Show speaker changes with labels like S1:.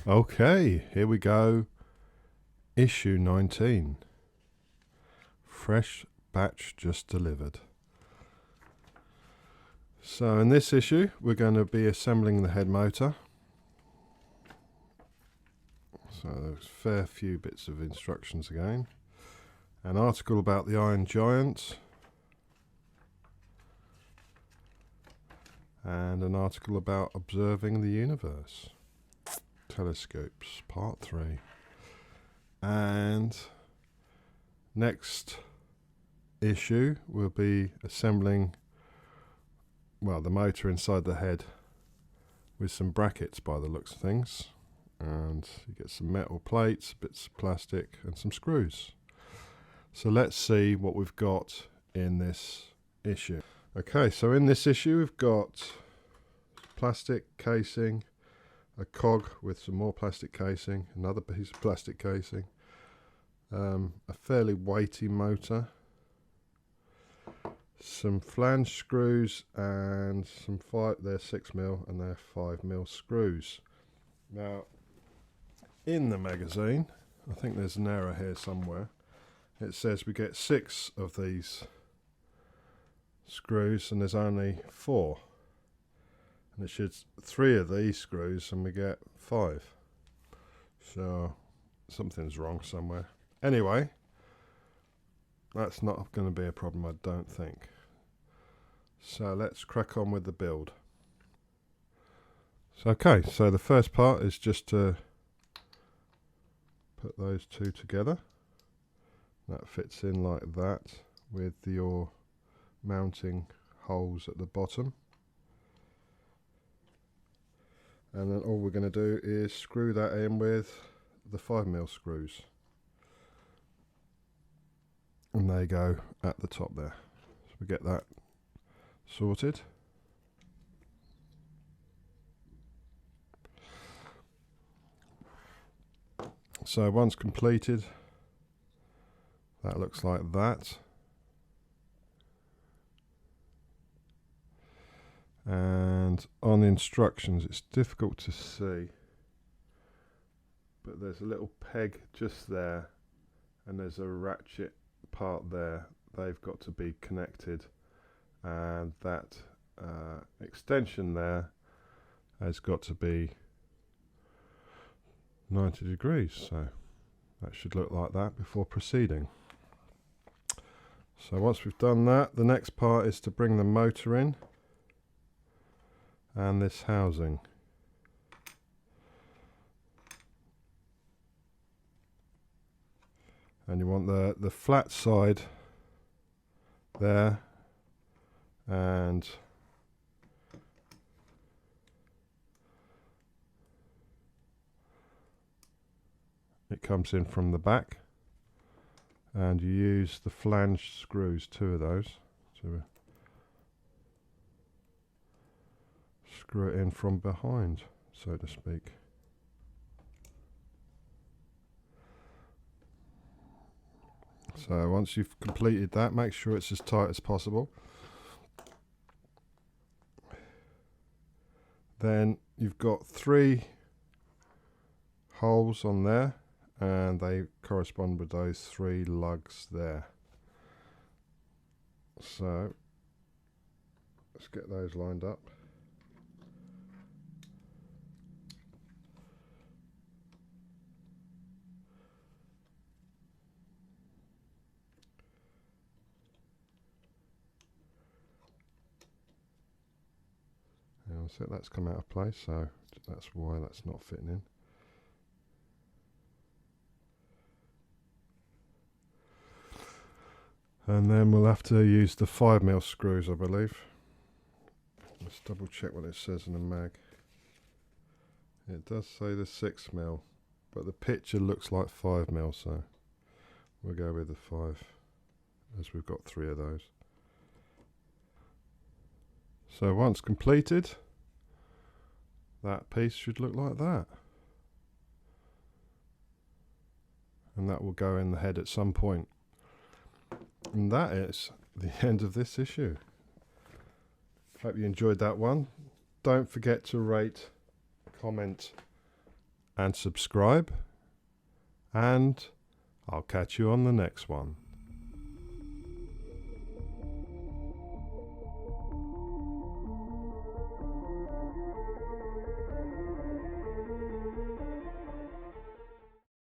S1: Okay, here we go. Issue 19. Fresh batch just delivered. So in this issue, we're going to be assembling the head motor. So there's a fair few bits of instructions again. An article about the Iron Giant. And an article about observing the universe. Telescopes, part 3. And next issue we'll be assembling, well, the motor inside the head with some brackets by the looks of things. And you get some metal plates, bits of plastic and some screws. So let's see what we've got in this issue. Okay, so in this issue we've got plastic casing, a cog with some more plastic casing, another piece of plastic casing, a fairly weighty motor, some flange screws and some they're 6mm and they're 5mm screws. Now in the magazine, I think there's an error here somewhere. It says we get 6 of these screws and there's only 4. And it should 3 of these screws and we get 5. So something's wrong somewhere. Anyway, that's not going to be a problem, I don't think. So let's crack on with the build. So okay, so the first part is just to put those two together. That fits in like that with your mounting holes at the bottom. And then all we're going to do is screw that in with the 5mm screws. And they go at the top there. So we get that sorted. So once completed, that looks like that. And on the instructions it's difficult to see, but there's a little peg just there and there's a ratchet part there. They've got to be connected, and that extension there has got to be 90 degrees, so that should look like that before proceeding. So once we've done that, the next part is to bring the motor in and this housing. And you want the flat side there, and it comes in from the back, and you use the flange screws, 2 of those, to screw it in from behind, so to speak. So once you've completed that, make sure it's as tight as possible. Then you've got 3 holes on there, and they correspond with those 3 lugs there. So let's get those lined up. So that's come out of place, so that's why that's not fitting in. And then we'll have to use the 5mm screws, I believe. Let's double check what it says in the mag. It does say the 6mm, but the picture looks like 5mm, so we'll go with the 5, as we've got 3 of those. So once completed, that piece should look like that. And that will go in the head at some point. And that is the end of this issue. Hope you enjoyed that one. Don't forget to rate, comment and subscribe, and I'll catch you on the next one.